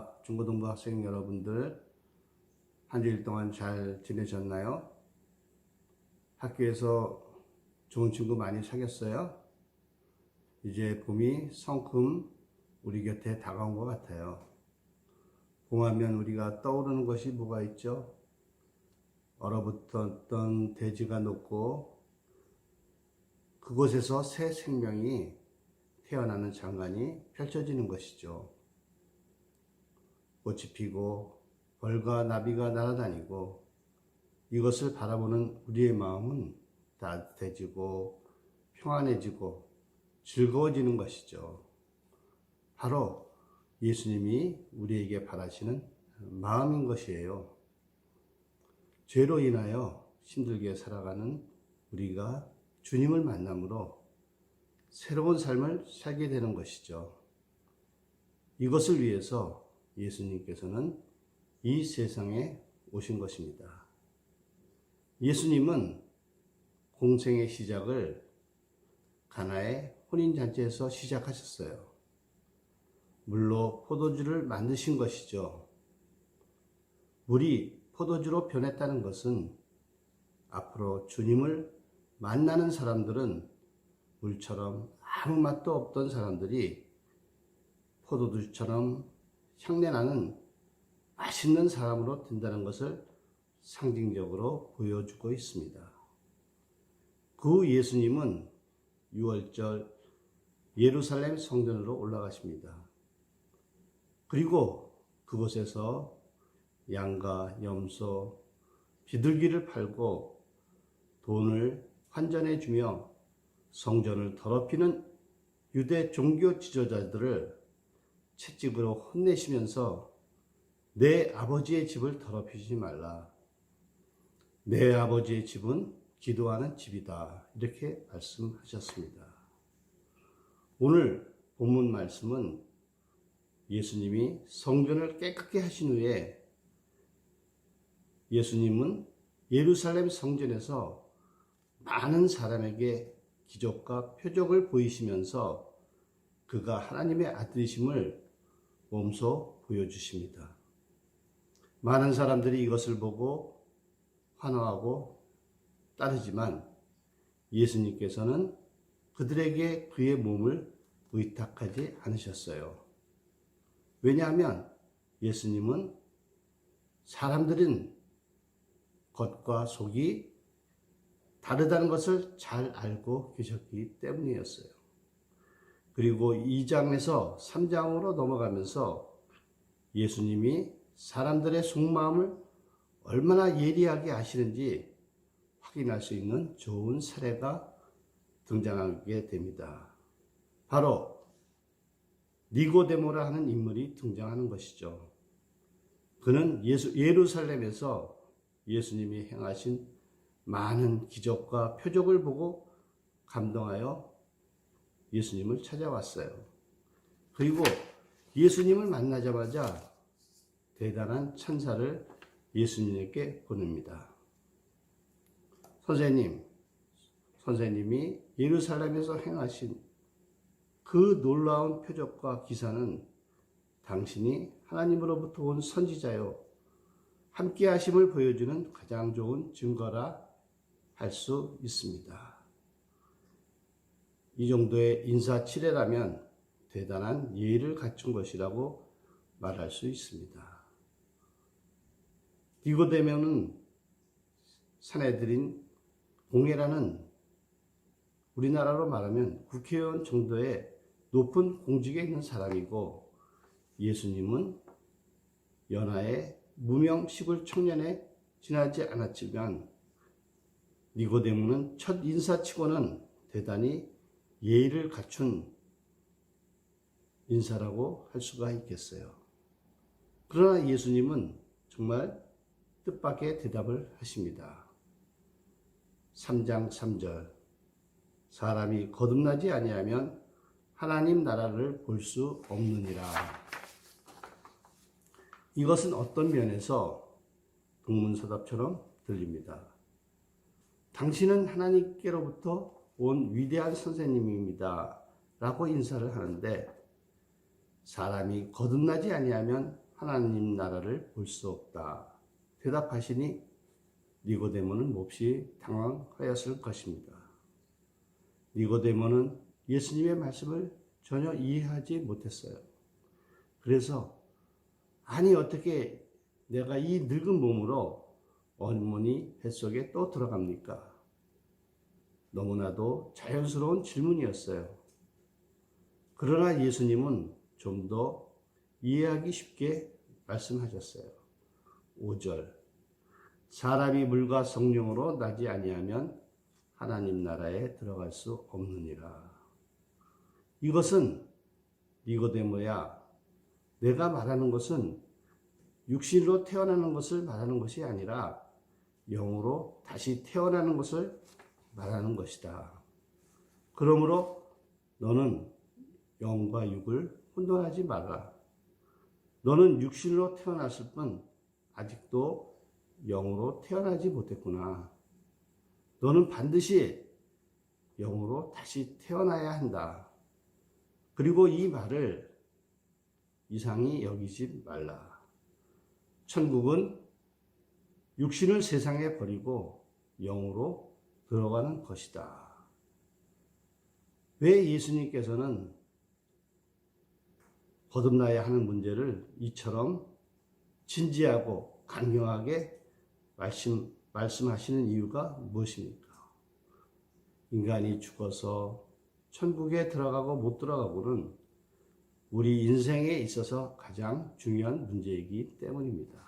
안녕하십니까. 중고등부 학생 여러분들, 한 주일 동안 잘 지내셨나요? 학교에서 좋은 친구 많이 사귀었어요? 이제 봄이 성큼 우리 곁에 다가온 것 같아요. 봄하면 우리가 떠오르는 것이 뭐가 있죠? 얼어붙었던 대지가 녹고 그곳에서 새 생명이 태어나는 장관이 펼쳐지는 것이죠. 꽃이 피고 벌과 나비가 날아다니고 이것을 바라보는 우리의 마음은 따뜻해지고 평안해지고 즐거워지는 것이죠. 바로 예수님이 우리에게 바라시는 마음인 것이에요. 죄로 인하여 힘들게 살아가는 우리가 주님을 만남으로 새로운 삶을 살게 되는 것이죠. 이것을 위해서 예수님께서는 이 세상에 오신 것입니다. 예수님은 공생의 시작을 가나의 혼인잔치에서 시작하셨어요. 물로 포도주를 만드신 것이죠. 물이 포도주로 변했다는 것은 앞으로 주님을 만나는 사람들은 물처럼 아무 맛도 없던 사람들이 포도주처럼 향내나는 맛있는 사람으로 된다는 것을 상징적으로 보여주고 있습니다. 그 예수님은 6월절 예루살렘 성전으로 올라가십니다. 그리고 그곳에서 양과 염소, 비둘기를 팔고 돈을 환전해 주며 성전을 더럽히는 유대 종교 지도자들을 채찍으로 혼내시면서 내 아버지의 집을 더럽히지 말라. 내 아버지의 집은 기도하는 집이다. 이렇게 말씀하셨습니다. 오늘 본문 말씀은 예수님이 성전을 깨끗게 하신 후에 예수님은 예루살렘 성전에서 많은 사람에게 기적과 표적을 보이시면서 그가 하나님의 아들이심을 몸소 보여주십니다. 많은 사람들이 이것을 보고 환호하고 따르지만 예수님께서는 그들에게 그의 몸을 의탁하지 않으셨어요. 왜냐하면 예수님은 사람들은 겉과 속이 다르다는 것을 잘 알고 계셨기 때문이었어요. 그리고 2장에서 3장으로 넘어가면서 예수님이 사람들의 속마음을 얼마나 예리하게 아시는지 확인할 수 있는 좋은 사례가 등장하게 됩니다. 바로 니고데모라 하는 인물이 등장하는 것이죠. 그는 예루살렘에서 예수님이 행하신 많은 기적과 표적을 보고 감동하여 예수님을 찾아왔어요. 그리고 예수님을 만나자마자 대단한 천사를 예수님에게 보냅니다. 선생님이 예루살렘에서 행하신 그 놀라운 표적과 기사는 당신이 하나님으로부터 온 선지자요 함께 하심을 보여주는 가장 좋은 증거라 할 수 있습니다. 이 정도의 인사치레라면 대단한 예의를 갖춘 것이라고 말할 수 있습니다. 니고데모는 사내들인 공회라는 우리나라로 말하면 국회의원 정도의 높은 공직에 있는 사람이고 예수님은 연하의 무명 시골 청년에 지나지 않았지만 니고데모는 첫 인사치고는 대단히 예의를 갖춘 인사라고 할 수가 있겠어요. 그러나 예수님은 정말 뜻밖의 대답을 하십니다. 3장 3절 사람이 거듭나지 아니하면 하나님 나라를 볼 수 없느니라. 이것은 어떤 면에서 동문서답처럼 들립니다. 당신은 하나님께로부터 온 위대한 선생님입니다 라고 인사를 하는데 사람이 거듭나지 아니하면 하나님 나라를 볼 수 없다. 대답하시니 니고데모는 몹시 당황하였을 것입니다. 니고데모는 예수님의 말씀을 전혀 이해하지 못했어요. 그래서 아니 어떻게 내가 이 늙은 몸으로 어머니 뱃속에 또 들어갑니까? 너무나도 자연스러운 질문이었어요. 그러나 예수님은 좀 더 이해하기 쉽게 말씀하셨어요. 5절 사람이 물과 성령으로 나지 아니하면 하나님 나라에 들어갈 수 없느니라. 이것은 니고데모야, 내가 말하는 것은 육신으로 태어나는 것을 말하는 것이 아니라 영으로 다시 태어나는 것을 말하는 것이다. 그러므로 너는 영과 육을 혼돈하지 말라. 너는 육신으로 태어났을 뿐 아직도 영으로 태어나지 못했구나. 너는 반드시 영으로 다시 태어나야 한다. 그리고 이 말을 이상히 여기지 말라. 천국은 육신을 세상에 버리고 영으로 들어가는 것이다. 왜 예수님께서는 거듭나야 하는 문제를 이처럼 진지하고 강경하게 말씀하시는 이유가 무엇입니까? 인간이 죽어서 천국에 들어가고 못 들어가고는 우리 인생에 있어서 가장 중요한 문제이기 때문입니다.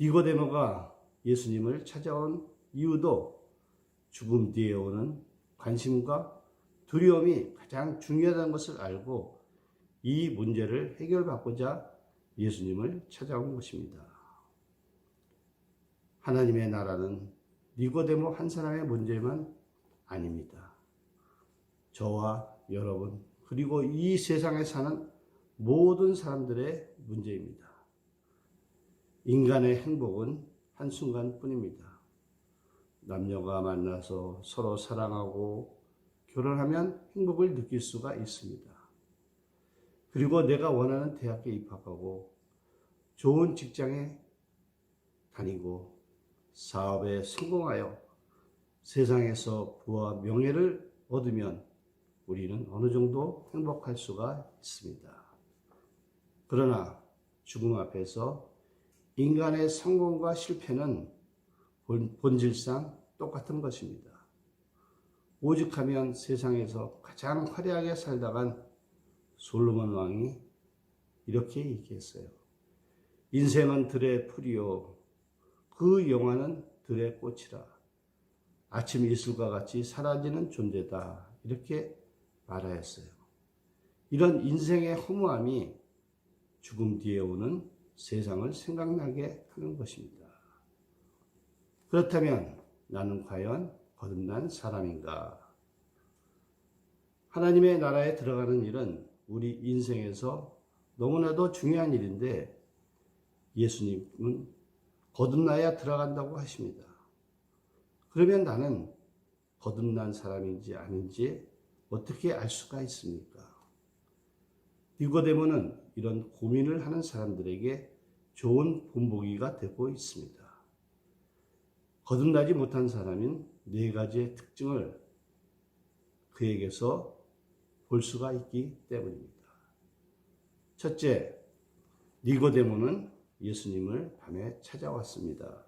니고데모가 예수님을 찾아온 이유도 죽음 뒤에 오는 관심과 두려움이 가장 중요하다는 것을 알고 이 문제를 해결받고자 예수님을 찾아온 것입니다. 하나님의 나라는 니고데모 한 사람의 문제만 아닙니다. 저와 여러분 그리고 이 세상에 사는 모든 사람들의 문제입니다. 인간의 행복은 한순간뿐입니다. 남녀가 만나서 서로 사랑하고 결혼하면 행복을 느낄 수가 있습니다. 그리고 내가 원하는 대학에 입학하고 좋은 직장에 다니고 사업에 성공하여 세상에서 부와 명예를 얻으면 우리는 어느 정도 행복할 수가 있습니다. 그러나 죽음 앞에서 인간의 성공과 실패는 본질상 똑같은 것입니다. 오죽하면 세상에서 가장 화려하게 살다간 솔로몬 왕이 이렇게 얘기했어요. 인생은 들의 풀이요 그 영화는 들의 꽃이라 아침 이슬과 같이 사라지는 존재다 이렇게 말하였어요. 이런 인생의 허무함이 죽음 뒤에 오는 세상을 생각나게 하는 것입니다. 그렇다면 나는 과연 거듭난 사람인가? 하나님의 나라에 들어가는 일은 우리 인생에서 너무나도 중요한 일인데 예수님은 거듭나야 들어간다고 하십니다. 그러면 나는 거듭난 사람인지 아닌지 어떻게 알 수가 있습니까? 니고데모는 이런 고민을 하는 사람들에게 좋은 본보기가 되고 있습니다. 거듭나지 못한 사람인 네 가지의 특징을 그에게서 볼 수가 있기 때문입니다. 첫째, 니고데모는 예수님을 밤에 찾아왔습니다.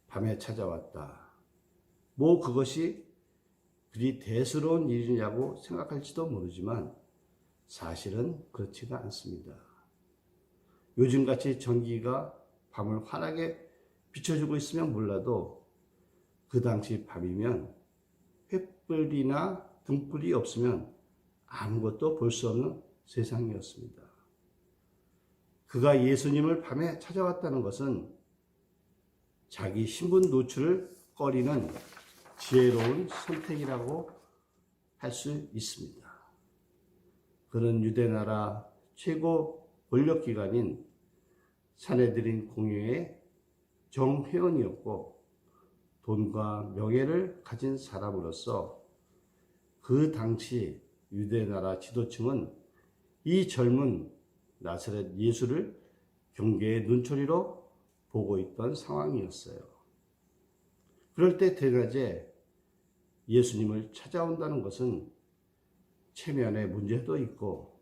밤에 찾아왔다. 뭐 그것이 그리 대수로운 일이냐고 생각할지도 모르지만 사실은 그렇지가 않습니다. 요즘같이 전기가 밤을 환하게 비춰주고 있으면 몰라도 그 당시 밤이면 횃불이나 등불이 없으면 아무것도 볼 수 없는 세상이었습니다. 그가 예수님을 밤에 찾아왔다는 것은 자기 신분 노출을 꺼리는 지혜로운 선택이라고 할 수 있습니다. 그는 유대나라 최고 권력기관인 산헤드린 공회의 정회원이었고 돈과 명예를 가진 사람으로서 그 당시 유대나라 지도층은 이 젊은 나사렛 예수를 경계의 눈초리로 보고 있던 상황이었어요. 그럴 때 대낮에 예수님을 찾아온다는 것은 체면의 문제도 있고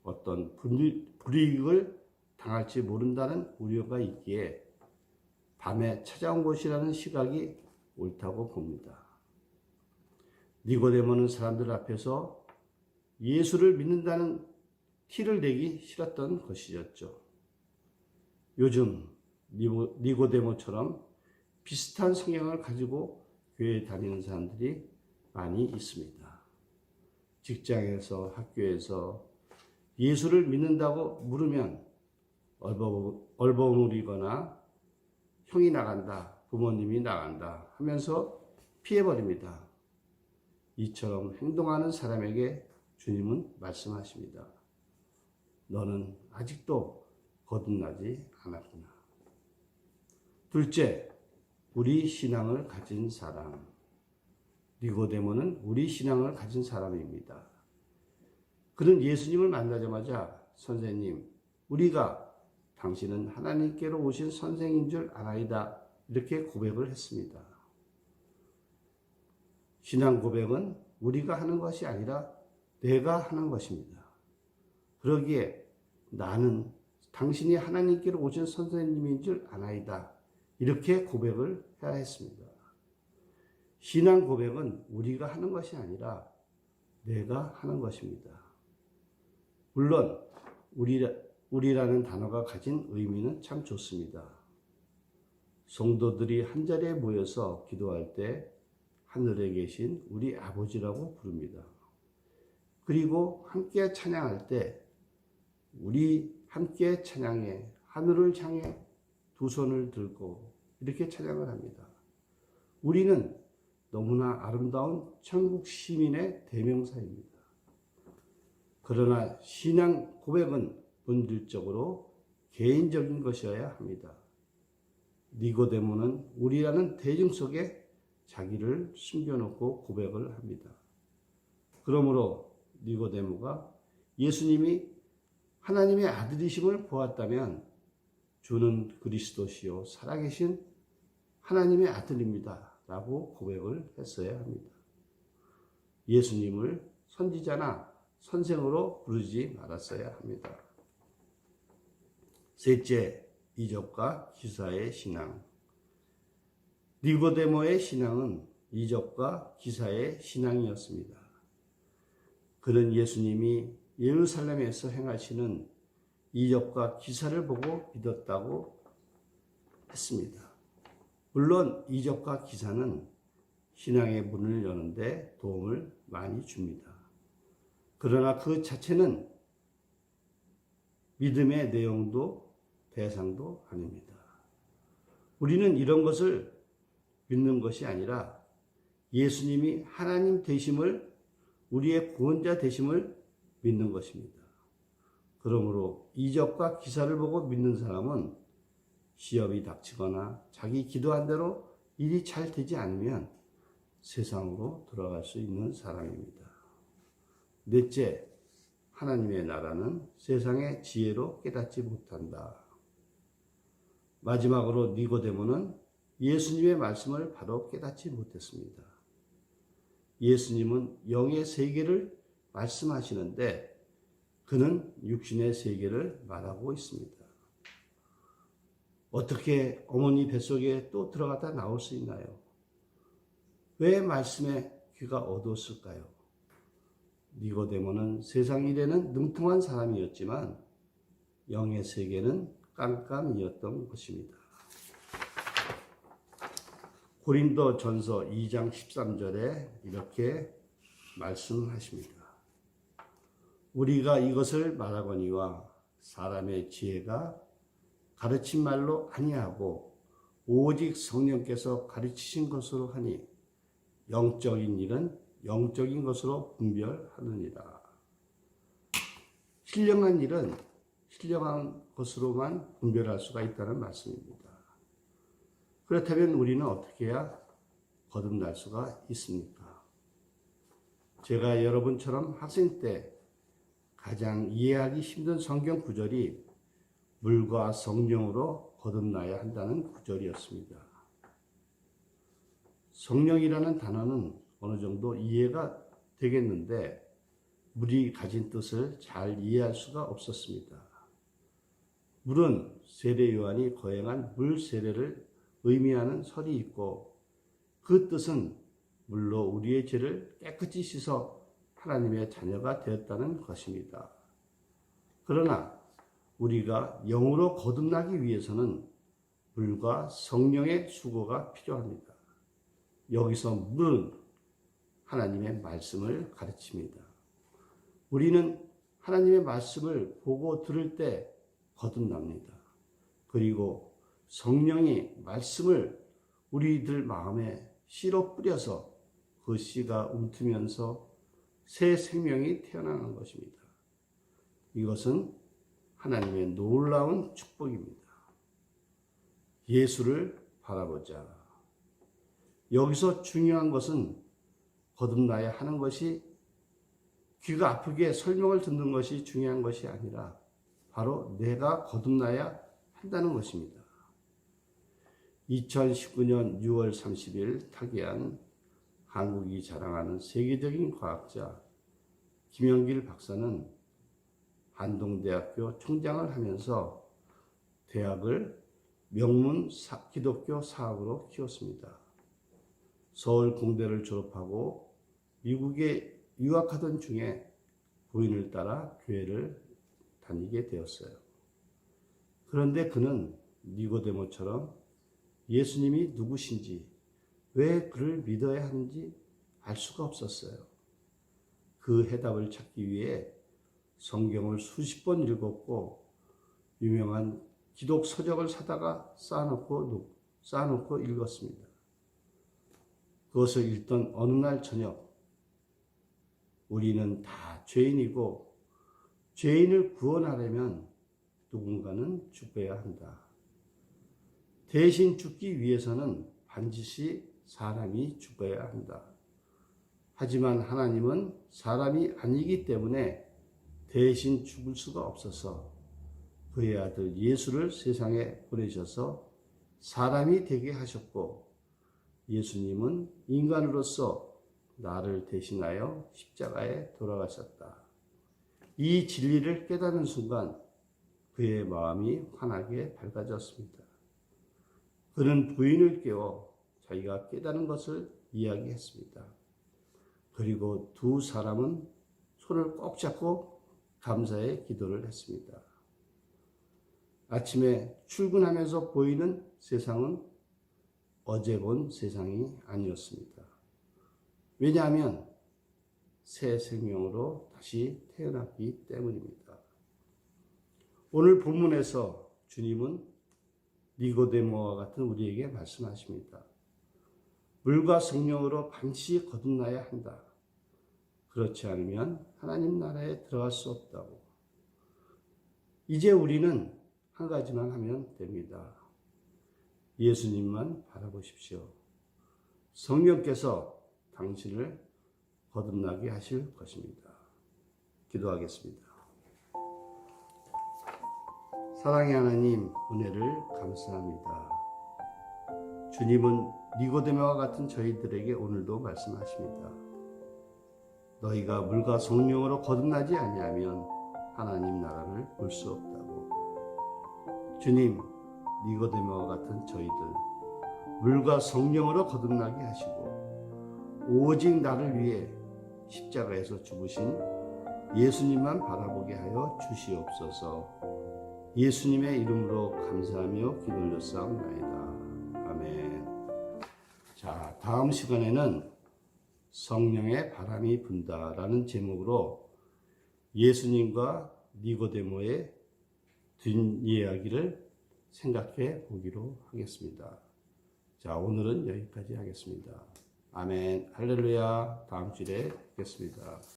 어떤 불이익을 당할지 모른다는 우려가 있기에 밤에 찾아온 것이라는 시각이 옳다고 봅니다. 니고데모는 사람들 앞에서 예수를 믿는다는 티를 내기 싫었던 것이었죠. 요즘 니고데모처럼 비슷한 성향을 가지고 교회에 다니는 사람들이 많이 있습니다. 직장에서, 학교에서 예수를 믿는다고 물으면 얼버무리거나 형이 나간다, 부모님이 나간다 하면서 피해버립니다. 이처럼 행동하는 사람에게 주님은 말씀하십니다. 너는 아직도 거듭나지 않았구나. 둘째, 우리 신앙을 가진 사람. 니고데모는 우리 신앙을 가진 사람입니다. 그는 예수님을 만나자마자 선생님, 우리가 당신은 하나님께로 오신 선생인 줄 아나이다. 이렇게 고백을 했습니다. 신앙 고백은 우리가 하는 것이 아니라 내가 하는 것입니다. 그러기에 나는 당신이 하나님께로 오신 선생님인 줄 아나이다. 이렇게 고백을 해야 했습니다. 신앙 고백은 우리가 하는 것이 아니라 내가 하는 것입니다. 물론 우리라는 단어가 가진 의미는 참 좋습니다. 성도들이 한자리에 모여서 기도할 때 하늘에 계신 우리 아버지라고 부릅니다. 그리고 함께 찬양할 때 우리 함께 찬양해 하늘을 향해 두 손을 들고 이렇게 찬양을 합니다. 우리는 너무나 아름다운 천국 시민의 대명사입니다. 그러나 신앙 고백은 본질적으로 개인적인 것이어야 합니다. 니고데모는 우리라는 대중 속에 자기를 숨겨놓고 고백을 합니다. 그러므로 니고데모가 예수님이 하나님의 아들이심을 보았다면 주는 그리스도시요 살아계신 하나님의 아들입니다 라고 고백을 했어야 합니다. 예수님을 선지자나 선생으로 부르지 말았어야 합니다. 셋째, 이적과 기사의 신앙. 니고데모의 신앙은 이적과 기사의 신앙이었습니다. 그는 예수님이 예루살렘에서 행하시는 이적과 기사를 보고 믿었다고 했습니다. 물론 이적과 기사는 신앙의 문을 여는데 도움을 많이 줍니다. 그러나 그 자체는 믿음의 내용도 대상도 아닙니다. 우리는 이런 것을 믿는 것이 아니라 예수님이 하나님 되심을, 우리의 구원자 되심을 믿는 것입니다. 그러므로 이적과 기사를 보고 믿는 사람은 시험이 닥치거나 자기 기도한 대로 일이 잘 되지 않으면 세상으로 돌아갈 수 있는 사람입니다. 넷째, 하나님의 나라는 세상의 지혜로 깨닫지 못한다. 마지막으로 니고데모는 예수님의 말씀을 바로 깨닫지 못했습니다. 예수님은 영의 세계를 말씀하시는데 그는 육신의 세계를 말하고 있습니다. 어떻게 어머니 뱃속에 또 들어갔다 나올 수 있나요? 왜 말씀에 귀가 어두웠을까요? 니고데모는 세상 일에는 능통한 사람이었지만 영의 세계는 깜깜이었던 것입니다. 고린도전서 2장 13절에 이렇게 말씀하십니다. 우리가 이것을 말하거니와 사람의 지혜가 가르친 말로 아니하고 오직 성령께서 가르치신 것으로 하니 영적인 일은 영적인 것으로 분별하느니라. 신령한 일은 신령한 것으로만 분별할 수가 있다는 말씀입니다. 그렇다면 우리는 어떻게 해야 거듭날 수가 있습니까? 제가 여러분처럼 학생 때 가장 이해하기 힘든 성경 구절이 물과 성령으로 거듭나야 한다는 구절이었습니다. 성령이라는 단어는 어느 정도 이해가 되겠는데 물이 가진 뜻을 잘 이해할 수가 없었습니다. 물은 세례 요한이 거행한 물 세례를 의미하는 설이 있고 그 뜻은 물로 우리의 죄를 깨끗이 씻어 하나님의 자녀가 되었다는 것입니다. 그러나 우리가 영으로 거듭나기 위해서는 물과 성령의 수고가 필요합니다. 여기서 물은 하나님의 말씀을 가르칩니다. 우리는 하나님의 말씀을 보고 들을 때 거듭납니다. 그리고 성령이 말씀을 우리들 마음에 씨로 뿌려서 그 씨가 움트면서 새 생명이 태어나는 것입니다. 이것은 하나님의 놀라운 축복입니다. 예수를 바라보자. 여기서 중요한 것은 거듭나야 하는 것이 귀가 아프게 설명을 듣는 것이 중요한 것이 아니라 바로 내가 거듭나야 한다는 것입니다. 2019년 6월 30일 타계한 한국이 자랑하는 세계적인 과학자 김영길 박사는 한동대학교 총장을 하면서 대학을 명문 기독교 사학으로 키웠습니다. 서울 공대를 졸업하고 미국에 유학하던 중에 부인을 따라 교회를 다니게 되었어요. 그런데 그는 니고데모처럼 예수님이 누구신지, 왜 그를 믿어야 하는지 알 수가 없었어요. 그 해답을 찾기 위해 성경을 수십 번 읽었고 유명한 기독 서적을 사다가 쌓아놓고 읽었습니다. 그것을 읽던 어느 날 저녁, 우리는 다 죄인이고 죄인을 구원하려면 누군가는 죽어야 한다. 대신 죽기 위해서는 반드시 사람이 죽어야 한다. 하지만 하나님은 사람이 아니기 때문에 대신 죽을 수가 없어서 그의 아들 예수를 세상에 보내셔서 사람이 되게 하셨고 예수님은 인간으로서 나를 대신하여 십자가에 돌아가셨다. 이 진리를 깨닫는 순간 그의 마음이 환하게 밝아졌습니다. 그는 부인을 깨워 자기가 깨달은 것을 이야기했습니다. 그리고 두 사람은 손을 꼭 잡고 감사의 기도를 했습니다. 아침에 출근하면서 보이는 세상은 어제 본 세상이 아니었습니다. 왜냐하면 새 생명으로 다시 태어났기 때문입니다. 오늘 본문에서 주님은 니고데모와 같은 우리에게 말씀하십니다. 물과 성령으로 반드시 거듭나야 한다. 그렇지 않으면 하나님 나라에 들어갈 수 없다고. 이제 우리는 한 가지만 하면 됩니다. 예수님만 바라보십시오. 성령께서 당신을 거듭나게 하실 것입니다. 기도하겠습니다. 사랑의 하나님, 은혜를 감사합니다. 주님은 니고데모와 같은 저희들에게 오늘도 말씀하십니다. 너희가 물과 성령으로 거듭나지 아니하면 하나님 나라를 볼 수 없다고. 주님, 니고데모와 같은 저희들 물과 성령으로 거듭나게 하시고 오직 나를 위해 십자가에서 죽으신 예수님만 바라보게 하여 주시옵소서. 예수님의 이름으로 감사하며 기도 올렸사옵나이다. 아멘. 자, 다음 시간에는 성령의 바람이 분다라는 제목으로 예수님과 니고데모의 뒷이야기를 생각해 보기로 하겠습니다. 자, 오늘은 여기까지 하겠습니다. 아멘. 할렐루야. 다음 주에 뵙겠습니다.